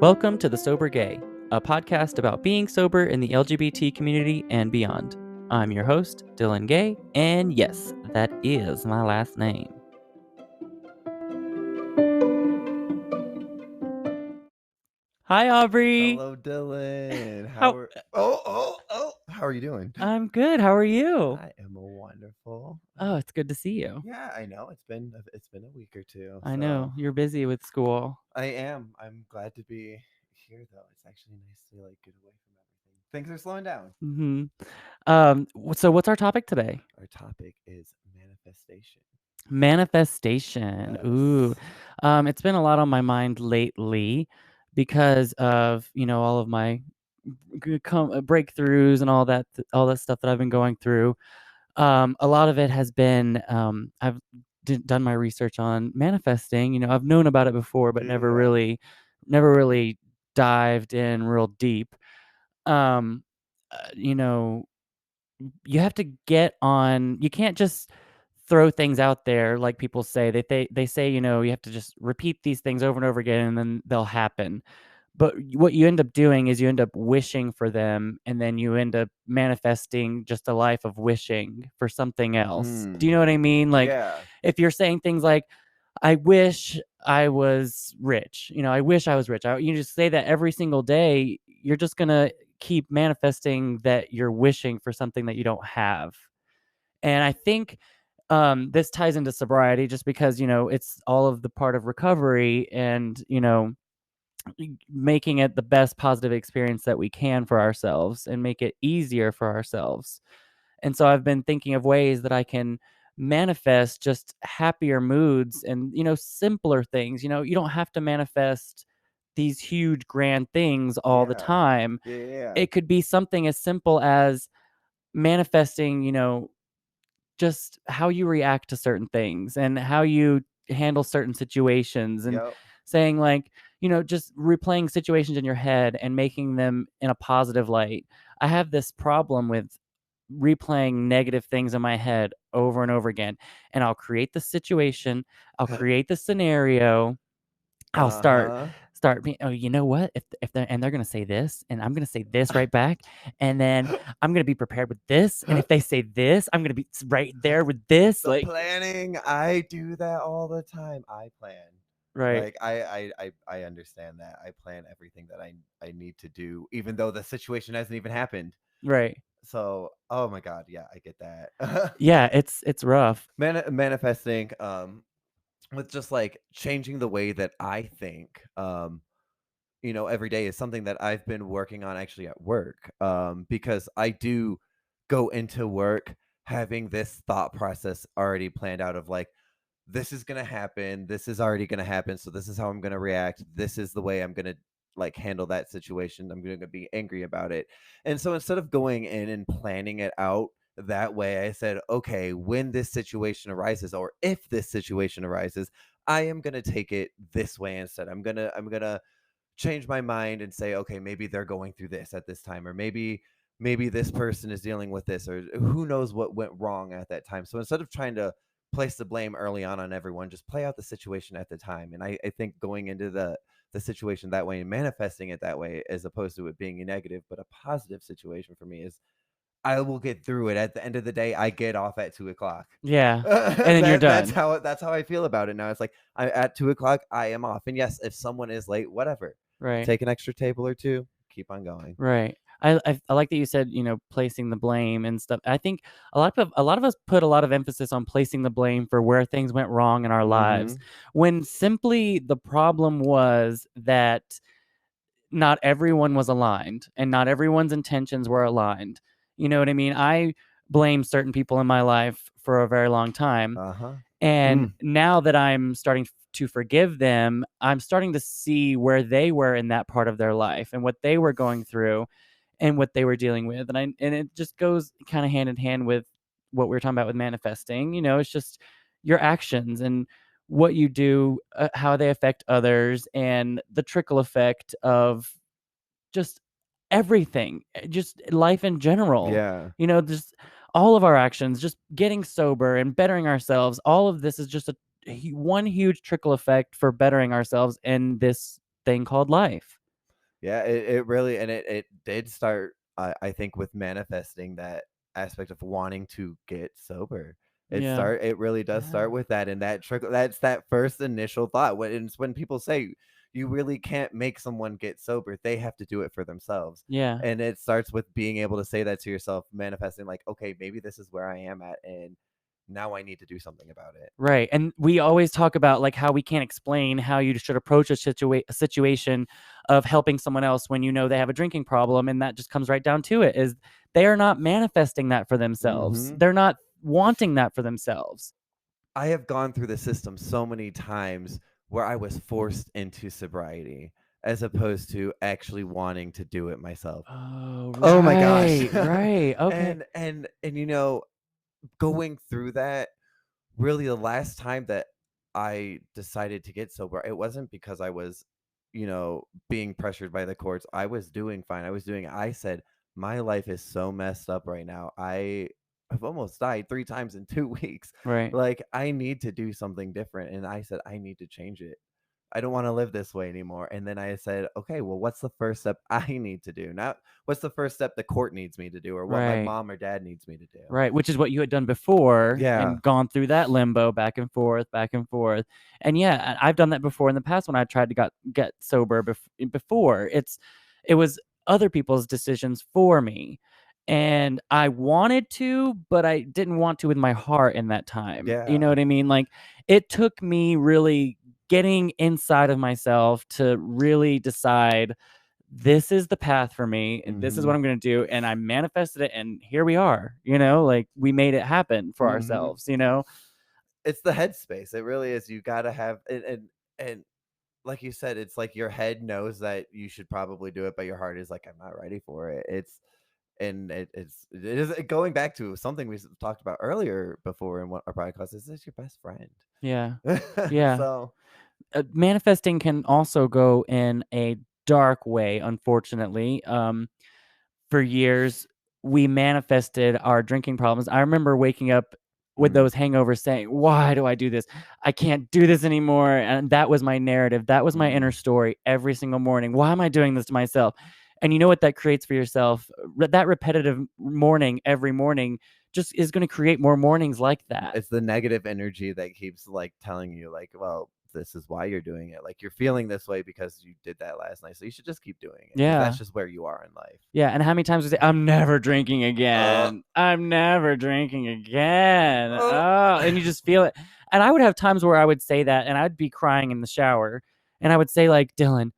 Welcome to The Sober Gay, a podcast about being sober in the LGBT community and beyond. I'm your host, Dillan Gay, and yes, that is my last name. Hi, Aubrey. Hello, Dylan. How- How are you doing? I'm good. How are you? I am wonderful. Oh, it's good to see you. Yeah, I know. It's been a week or two. I know you're busy with school. I am. I'm glad to be here, though. It's actually nice to get away from everything. Things are slowing down. So what's our topic today? Our topic is manifestation. Manifestation. Yes. Ooh. It's been a lot on my mind lately because of, all of my breakthroughs and all that stuff that I've been going through. A lot of it has been I've done my research on manifesting. I've known about it before, but never really dived in real deep. Um, you know, you have to get on. You can't just throw things out there like people say. They say you have to just repeat these things over and over again, and then they'll happen. But what you end up doing is you end up wishing for them, and then you end up manifesting just a life of wishing for something else. Do you know what I mean? Like, if you're saying things like, I wish I was rich, I wish I was rich. You just say that every single day, you're just going to keep manifesting that you're wishing for something that you don't have. And I think this ties into sobriety just because, it's all of the part of recovery and, making it the best positive experience that we can for ourselves and make it easier for ourselves. And so I've been thinking of ways that I can manifest just happier moods and, simpler things. You don't have to manifest these huge grand things all the time. Yeah. It could be something as simple as manifesting, just how you react to certain things and how you handle certain situations and saying like, just replaying situations in your head and making them in a positive light. I have this problem with replaying negative things in my head over and over again. And I'll create the situation, I'll create the scenario, I'll start being, oh, you know what? If they're gonna say this, and I'm gonna say this right back, and then I'm gonna be prepared with this, and if they say this, I'm gonna be right there with this. The planning, I do that all the time. I plan. Right. Like I understand that. I plan everything that I need to do, even though the situation hasn't even happened. Right. So, oh my God, yeah, I get that. Yeah, it's rough. Manifesting, with just like changing the way that I think, every day is something that I've been working on actually at work. Because I do go into work having this thought process already planned out of like, this is gonna happen, this is already gonna happen, so this is how I'm gonna react, this is the way I'm gonna like handle that situation, I'm gonna be angry about it. And so instead of going in and planning it out that way, I said, okay, when this situation arises, or if this situation arises, I am gonna take it this way instead. I'm gonna change my mind and say, okay, maybe they're going through this at this time, or maybe this person is dealing with this, or who knows what went wrong at that time. So instead of trying to place the blame early on everyone, just play out the situation at the time. And I think going into the situation that way and manifesting it that way, as opposed to it being a negative but a positive situation for me, is I will get through it. At the end of the day, I get off at 2:00. Yeah. And then you're done. That's how I feel about it now. It's like at 2:00, I am off. And yes, if someone is late, whatever. Right. Take an extra table or two, keep on going. Right. I like that you said, placing the blame and stuff. I think a lot of us put a lot of emphasis on placing the blame for where things went wrong in our lives, when simply the problem was that not everyone was aligned and not everyone's intentions were aligned. You know what I mean? I blame certain people in my life for a very long time. And now that I'm starting to forgive them, I'm starting to see where they were in that part of their life and what they were going through and what they were dealing with. And it just goes kind of hand in hand with what we were talking about with manifesting. It's just your actions and what you do, how they affect others, and the trickle effect of just everything, just life in general. Yeah. Just all of our actions, just getting sober and bettering ourselves. All of this is just one huge trickle effect for bettering ourselves in this thing called life. Yeah, it really, and it did start, I think, with manifesting that aspect of wanting to get sober. Yeah. It really does Yeah. start with that, and that trickle that's that first initial thought. When people say you really can't make someone get sober, they have to do it for themselves. Yeah. And it starts with being able to say that to yourself, manifesting like, okay, maybe this is where I am at, and now I need to do something about it. Right. And we always talk about like how we can't explain how you should approach a situation of helping someone else when you know they have a drinking problem, and that just comes right down to it is they are not manifesting that for themselves. Hmm. They're not wanting that for themselves. I have gone through the system so many times where I was forced into sobriety as opposed to actually wanting to do it myself. Oh, Oh my gosh. right. Right. Okay. And going through that, really the last time that I decided to get sober, it wasn't because I was, being pressured by the courts. I was doing fine. I said, my life is so messed up right now. I've almost died 3 times in 2 weeks. Right. Like, I need to do something different. And I said, I need to change it. I don't want to live this way anymore. And then I said, okay, well, what's the first step I need to do? Not what's the first step the court needs me to do or what my Right. mom or dad needs me to do. Right, which is what you had done before Yeah. and gone through that limbo back and forth, back and forth. And yeah, I've done that before in the past when I tried to get sober before. It was other people's decisions for me. And I wanted to, but I didn't want to with my heart in that time. You know Yeah. what I mean? Like it took me really getting inside of myself to really decide this is the path for me and this is what Mhm. I'm going to do, and I manifested it and here we are, like we made it happen for Mhm. ourselves. It's the headspace. It really is. You gotta have and like you said, it's like your head knows that you should probably do it, but your heart is like, "I'm not ready for it." It is going back to something we talked about earlier before in one our podcast, is this your best friend? Yeah. Yeah. So Manifesting can also go in a dark way, unfortunately. For years, we manifested our drinking problems. I remember waking up with mm, those hangovers saying, "Why do I do this? I can't do this anymore." And that was my narrative. That was my inner mm. story every single morning. Why am I doing this to myself? And you know what that creates for yourself? That repetitive morning every morning just is going to create more mornings like that. It's the negative energy that keeps, like, telling you, like, "Well, this is why you're doing it." Like, you're feeling this way because you did that last night, so you should just keep doing it because that's Yeah. just where you are in life. Yeah, and how many times we say, "I'm never drinking Uh, again. I'm never drinking again." uh. Oh, and you just feel it. And I would have times where I would say that, and I'd be crying in the shower, and I would say like, "Dylan,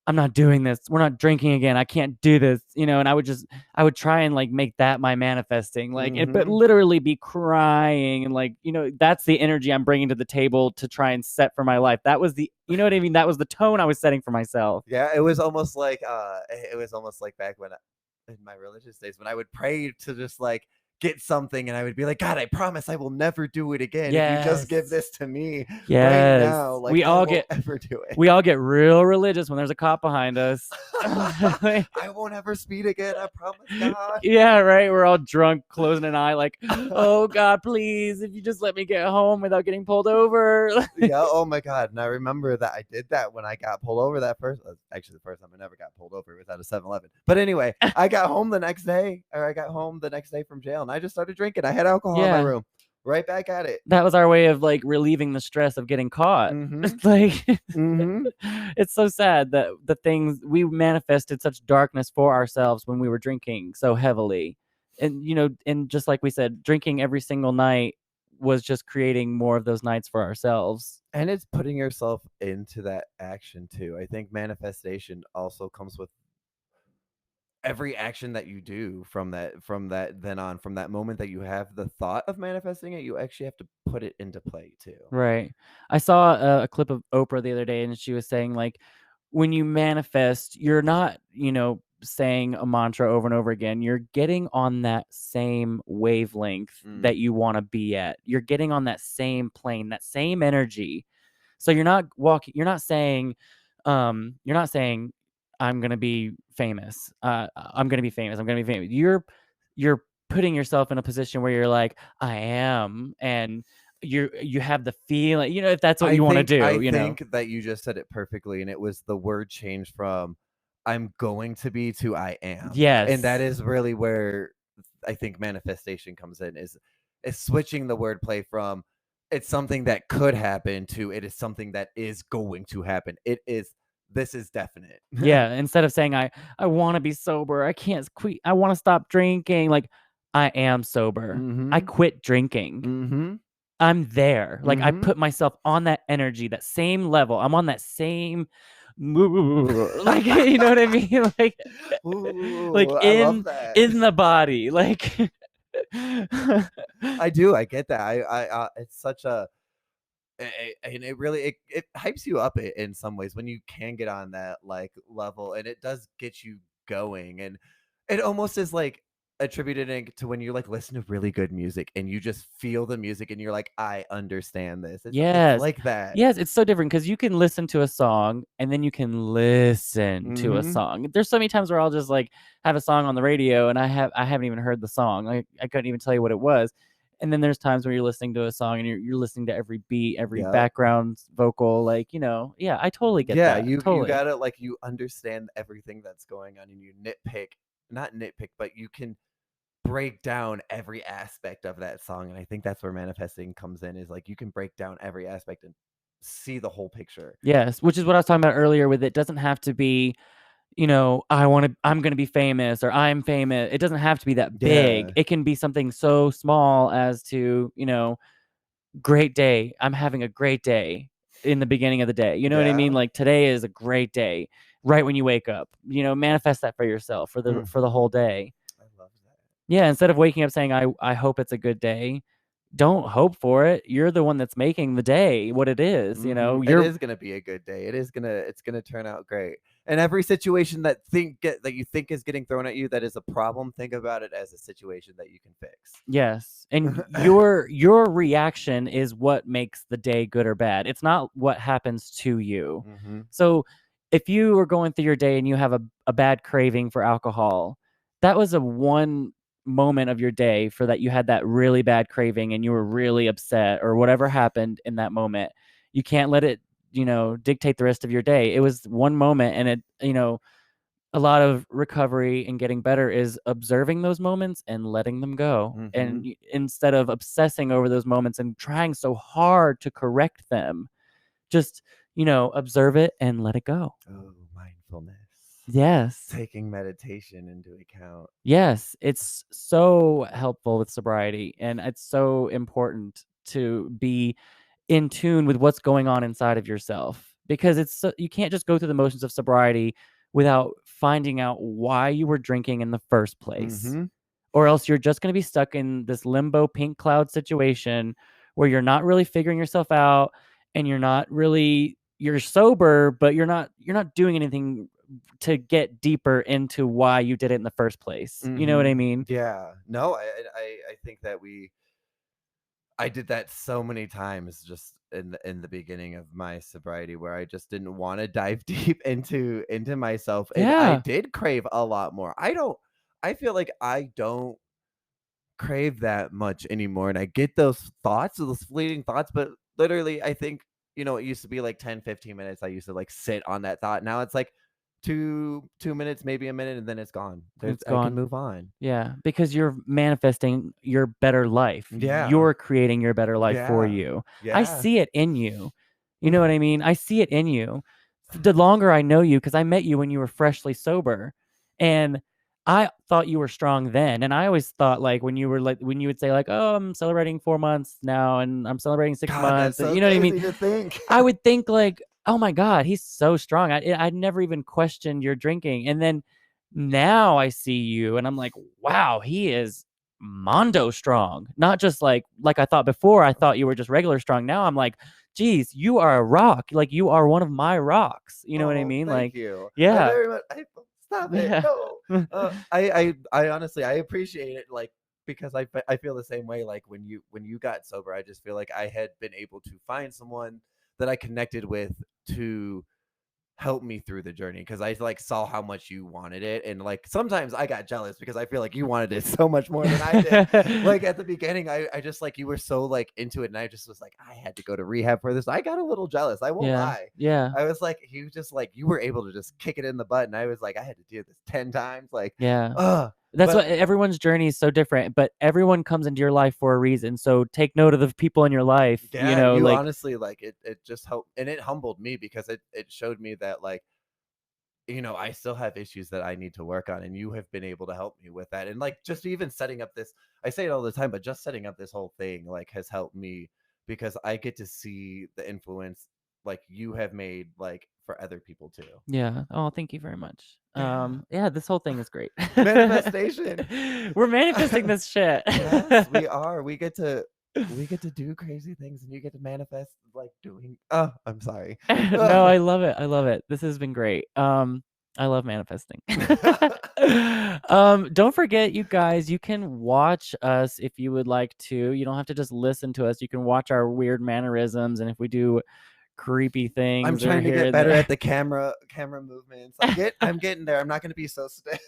I'm not doing this. We're not drinking again. I can't do this." And I would try and like make that my manifesting, like, but Mhm. literally be crying and like, that's the energy I'm bringing to the table to try and set for my life. That was you know what I mean? That was the tone I was setting for myself. Yeah, it was almost like back when in my religious days when I would pray to just, like, get something, and I would be like, "God, I promise I will never do it again. If you just give Yes. this to me right Yes. now, like, We I all won't get ever do it." we all get real religious when there's a cop behind us. I won't ever speed again, I promise, God. Yeah, right. We're all drunk, closing an eye, like, "Oh God, please, if you just let me get home without getting pulled over." Yeah, oh my god, and I remember that I did that when I got pulled over that first actually, the first time I never got pulled over, it was at a 7-Eleven. But anyway, I got home the next day, or I got home the next day from jail, and I just started drinking. I had alcohol in my Yeah, room. Right back at it. that was our way of like relieving the stress of getting caught. Mhm. It's like Mhm. it's so sad that the things we manifested such darkness for ourselves when we were drinking so heavily. And just like we said, drinking every single night was just creating more of those nights for ourselves. And it's putting yourself into that action too. I think manifestation also comes with every action that you do from that then on, from that moment that you have the thought of manifesting it, you actually have to put it into play too. Right. I saw a clip of Oprah the other day, and she was saying, like, when you manifest, you're not, saying a mantra over and over again. You're getting on that same wavelength Mm. that you want to be at. You're getting on that same plane, that same energy. So you're not saying, I'm gonna be famous. I'm gonna be famous. I'm gonna be famous. You're putting yourself in a position where you're like, I am, and you have the feeling, if that's what I you want to think I do. think that you just said it perfectly, and it was the word change from I'm going to be to I am. And that Yes. is really where I think manifestation comes in is switching the wordplay from it's something that could happen to it is something that is going to happen. This is definite. Yeah, instead of saying, "I wanna be sober, I can't quit, I wanna stop drinking," like, "I am sober. I Mhm. quit drinking. Mhm. I'm there." Like, I Mhm. put myself on that energy, that same level. I'm on that same like, you know what I mean? Like, Ooh, I love that. in the body, like I do, I get that. It's such a and it really it hypes you up in some ways when you can get on that like level and it does get you going and it almost is like attributing to when you like listen to really good music and you just feel the music and you're like I understand this. It's Yes. like that. Yes, it's so different because you can listen to a song, and then you can listen to a Mhm. song. There's so many times where I'll just, like, have a song on the radio, and I haven't even heard the song. Like, I couldn't even tell you what it was. And then there's times where you're listening to a song, and you're listening to every beat, every Yep. background vocal, like, yeah, I totally get Yeah, that, you totally. gotta like you understand everything that's going on and you nitpick, not nitpick, but you can break down every aspect of that song, and I think that's where manifesting comes in, is like you can break down every aspect and see the whole picture. Yes, which is what I was talking about earlier with it doesn't have to be, I'm gonna be famous or I'm famous. It doesn't have to be that big. Yeah. It can be something so small as to, great day. I'm having a great day in the beginning of the day. You know what I mean? Yeah. Like today is a great day. Right when you wake up. Manifest that for yourself for the Mhm. whole day. I love that. Yeah, instead of waking up saying I hope it's a good day, don't hope for it. You're the one that's making the day what it is, you know? Mhm. It is gonna be a good day. It's gonna turn out great. And every situation that you think is getting thrown at you that is a problem, think about it as a situation that you can fix. Yes, and your reaction is what makes the day good or bad. It's not what happens to you. Mhm. So, if you are going through your day and you have a bad craving for alcohol, that was a one moment of your day for that you had that really bad craving and you were really upset or whatever happened in that moment. You can't let it, dictate the rest of your day. It was one moment and a lot of recovery and getting better is observing those moments and letting them go. And Mhm. instead of obsessing over those moments and trying so hard to correct them, just, observe it and let it go. Oh, mindfulness. Yes. Taking meditation into account. Yes. It's so helpful with sobriety. And it's so important to be in tune with what's going on inside of yourself because you can't just go through the motions of sobriety without finding out why you were drinking in the first place, Mhm. or else you're just going to be stuck in this limbo pink cloud situation where you're not really figuring yourself out and you're sober but you're not doing anything to get deeper into why you did it in the first place. You know what I Mhm. mean? Yeah. No, I think that I did that so many times just in the beginning of my sobriety where I just didn't wanna dive deep into myself, and I Yeah. did crave a lot more. I feel like I don't crave that much anymore, and I get those fleeting thoughts, but literally, I think, it used to be like 10, 15 minutes I used to, like, sit on that thought. Now it's like 2 minutes, maybe a minute, and then it's gone. There's It's I can gone. move on. Yeah, because you're manifesting your better life. Yeah. You're creating your better life for Yeah. you. I Yeah. see it in you. You know what I mean? I see it in you. The longer I know you, because I met you when you were freshly sober, and I thought you were strong then. And I always thought like when you would say like, "Oh, I'm celebrating 4 months now, and I'm celebrating six God, that's months," and so you know what I mean? crazy to think. I would think like, "Oh my god, he's so strong." I'd never even questioned your drinking, and then now I see you, and I'm like, "Wow, he is mondo strong." Not just like I thought before. I thought you were just regular strong. Now I'm like, "Geez, you are a rock. Like you are one of my rocks." You know what I Oh, mean? thank Like, you. I yeah, very much I stop it. yeah, No. I honestly I appreciate it like because I feel the same way like when you got sober, I just feel like I had been able to find someone that I connected with to help me through the journey because I like saw how much you wanted it, and like sometimes I got jealous because I feel like you wanted it so much more than I did. Like at the beginning, I just like you were so like into it, and I just was like, I had to go to rehab for this. I got a little jealous. I won't Yeah, lie. yeah, I was like, you just like you were able to just kick it in the butt, and I was like, I had to do this 10 times. Like, yeah. That's but what everyone's journey is so different, but everyone comes into your life for a reason. So take note of the people in your life, yeah, you like honestly like it just helped, and it humbled me because it showed me that like I still have issues that I need to work on, and you have been able to help me with that. And like just even setting up this, I say it all the time, but just setting up this whole thing like has helped me because I get to see the influence like you have made like for other people too. yeah. Oh, thank you very much. Yeah. Yeah, this whole thing is great. Manifestation. We're manifesting this shit. Yes, we are. We get to do crazy things, and you get to manifest like doing. Oh, I'm sorry. No, I love it. I love it. This has been great. I love manifesting. Don't forget, you guys, you can watch us if you would like to. You don't have to just listen to us. You can watch our weird mannerisms, and if we do creepy I'm things or trying to here get and better there. at the camera movements. I'm getting there. I'm not going to be so stiff.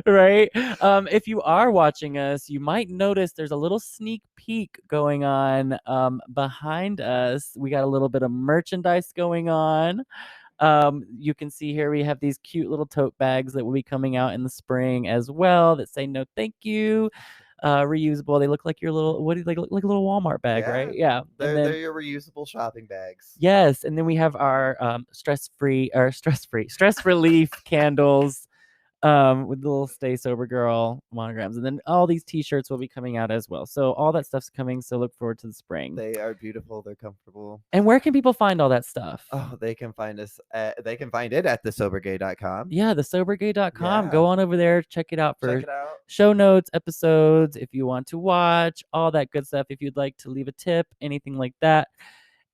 Right? If you are watching us, you might notice there's a little sneak peek going on behind us. We got a little bit of merchandise going on. You can see here we have these cute little tote bags that will be coming out in the spring as well that say no thank you. Reusable. They look like your little what do they look like a little Walmart bag, right? Yeah, Yeah. And they're then your reusable shopping bags. yes, and then we have our stress relief candles with the little Stay Sober Girl monograms. And then all these t-shirts will be coming out as well. So all that stuff's coming. So look forward to the spring. They are beautiful. They're comfortable. And where can people find all that stuff? Oh, they can find us. They can find it at thesobergay.com. Yeah, thesobergay.com. Yeah, Go on over there, check it out check for it out. show notes, episodes, if you want to watch, all that good stuff. If you'd like to leave a tip, anything like that.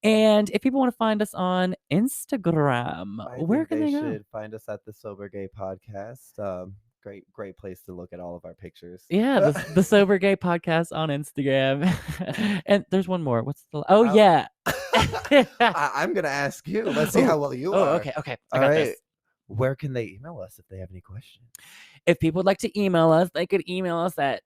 And if people want to find us on Instagram, I where think can they they go? should find us at the Sober Gay Podcast. Great place to look at all of our pictures. Yeah, the Sober Gay Podcast on Instagram. And there's one more. What's the Oh How- yeah. I'm gonna ask you. Let's see how well you are. Okay, okay. I All got right. this. Where can they email us if they have any questions? If people would like to email us, they could email us at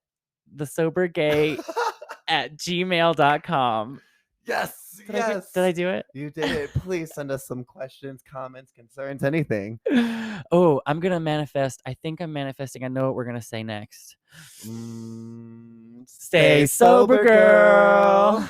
thesobergay@gmail.com. Yes, Did yes. I do it? You did it. Please send us some questions, comments, concerns, anything. Oh, I'm gonna manifest. I think I'm manifesting. I know what we're gonna say next. Stay Stay sober, girl.